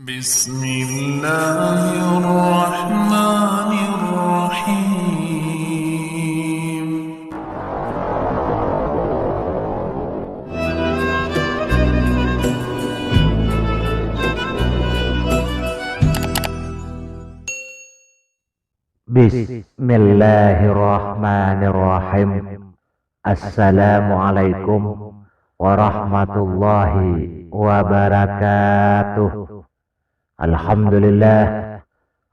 بسم الله الرحمن الرحيم. Bismillahirrahmanirrahim. Assalamualaikum warahmatullahi wabarakatuh. Alhamdulillah.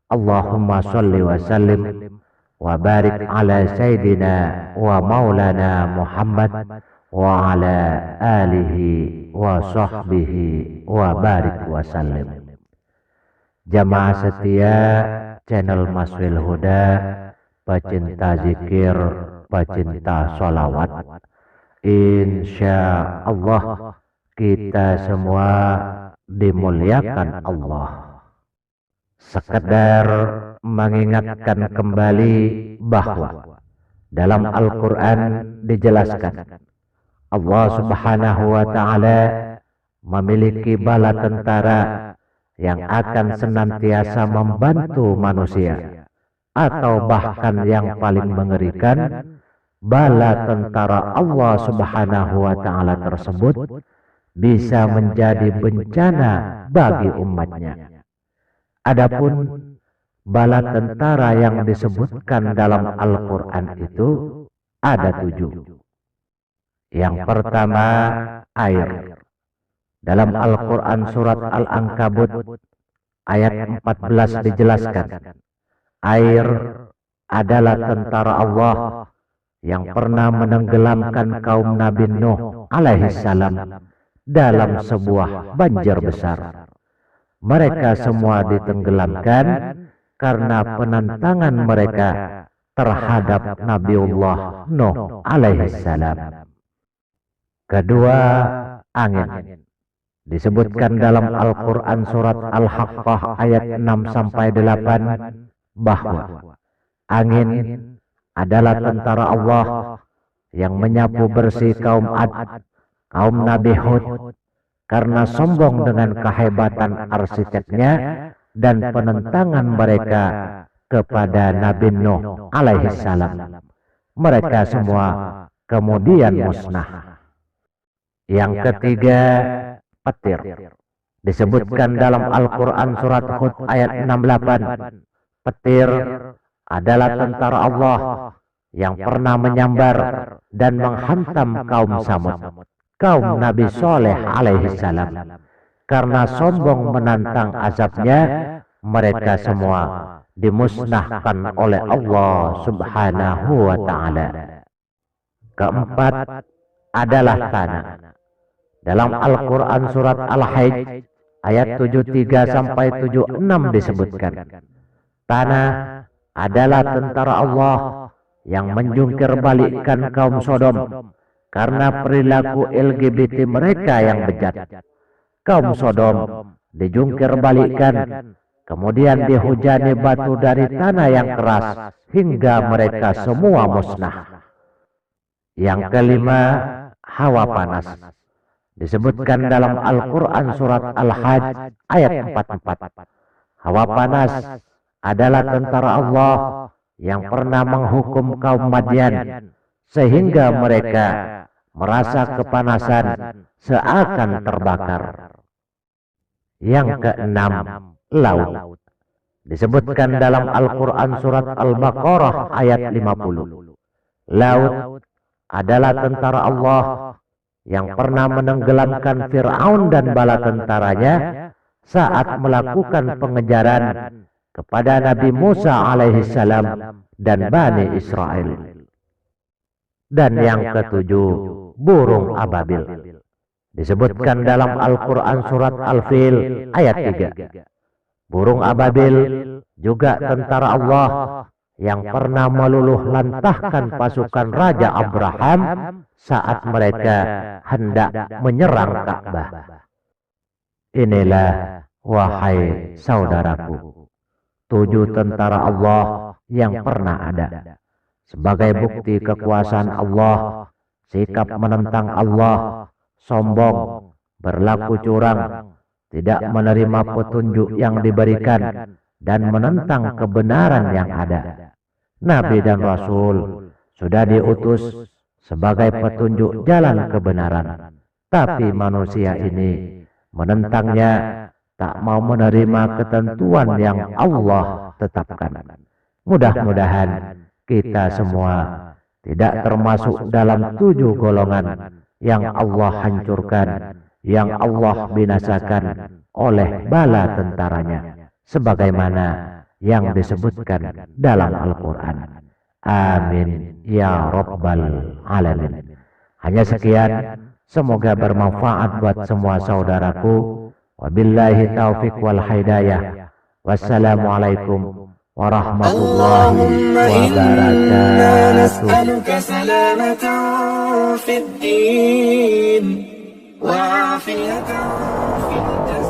Allahumma sholli wa sallim wa barik ala sayyidina wa maulana Muhammad wa ala alihi wa sahbihi wa barik wa sallim. Jamaah setia channel Maswil Huda, pecinta zikir, pecinta sholawat, insya Allah kita semua dimuliakan Allah. Sekedar mengingatkan kembali bahwa dalam Al-Quran dijelaskan Allah Subhanahu wa Ta'ala memiliki bala tentara yang akan senantiasa membantu manusia, atau bahkan yang paling mengerikan, bala tentara Allah Subhanahu wa Ta'ala tersebut bisa menjadi bencana bagi umatnya. Adapun bala tentara yang disebutkan dalam Al-Quran itu ada 7. Yang pertama, air. Dalam Al-Quran surat Al-Ankabut ayat 14 dijelaskan, air adalah tentara Allah yang pernah menenggelamkan kaum Nabi Nuh alaihissalam dalam sebuah banjir besar. Mereka semua ditenggelamkan karena penentangan mereka terhadap Nabiullah Nuh alaihissalam. Kedua, angin. Disebutkan dalam Al-Quran surat Al-Haqqah ayat 6-8 bahwa angin adalah tentara Allah yang menyapu bersih kaum Ad, kaum Nabi Hud, karena sombong dengan kehebatan arsiteknya dan penentangan mereka kepada Nabi Nuh alaihissalam. Mereka semua kemudian musnah. Yang ketiga, petir. Disebutkan dalam Al-Quran surat Hud ayat 68. Petir adalah tentara Allah yang pernah menyambar dan menghantam kaum Samud, kaum Nabi Soleh alaihissalam. Karena sombong menantang azabnya, mereka semua dimusnahkan oleh Allah Subhanahu wa Ta'ala. Keempat adalah tanah. Dalam Al-Quran surat Al-Hajj ayat 73-76 disebutkan, tanah adalah tentara Allah yang menjungkir balikkan kaum Sodom karena perilaku LGBT mereka yang bejat. Kaum Sodom dijungkir balikkan, kemudian dihujani batu dari tanah yang keras hingga mereka semua musnah. Yang kelima, hawa panas. Disebutkan dalam Al-Quran surat Al-Hajj ayat 44. Hawa panas adalah tentara Allah yang pernah menghukum kaum Madian sehingga mereka merasa kepanasan seakan terbakar. Yang keenam, laut. Disebutkan dalam Al-Quran surat Al-Baqarah ayat 50. Laut adalah tentara Allah yang pernah menenggelamkan Fir'aun dan bala tentaranya saat melakukan pengejaran kepada Nabi Musa alaihissalam dan Bani Israel. Dan yang ketujuh, burung ababil. Disebutkan dalam Al-Quran surat Al-Fil ayat 3. Burung ababil juga tentara Allah yang pernah meluluh lantahkan pasukan Raja Abraham saat mereka hendak menyerang Ka'bah. Inilah, wahai saudaraku, 7 tentara Allah yang pernah ada. Sebagai bukti kekuasaan Allah, sikap menentang Allah, sombong, berlaku curang, tidak menerima petunjuk yang diberikan, dan menentang kebenaran yang ada. Nabi dan Rasul sudah diutus sebagai petunjuk jalan kebenaran, tapi manusia ini menentangnya, tak mau menerima ketentuan yang Allah tetapkan. Mudah-mudahan kita semua tidak termasuk dalam 7 golongan yang Allah hancurkan, yang Allah binasakan oleh bala tentaranya, sebagaimana yang disebutkan dalam Al-Quran. Amin ya Rabbal Alamin. Hanya sekian, semoga bermanfaat buat semua saudaraku. Wabillahi taufiq wal hidayah. Wassalamualaikum warahmatullahi wabarakatuh. سلامة في الدين وعافية في الجسد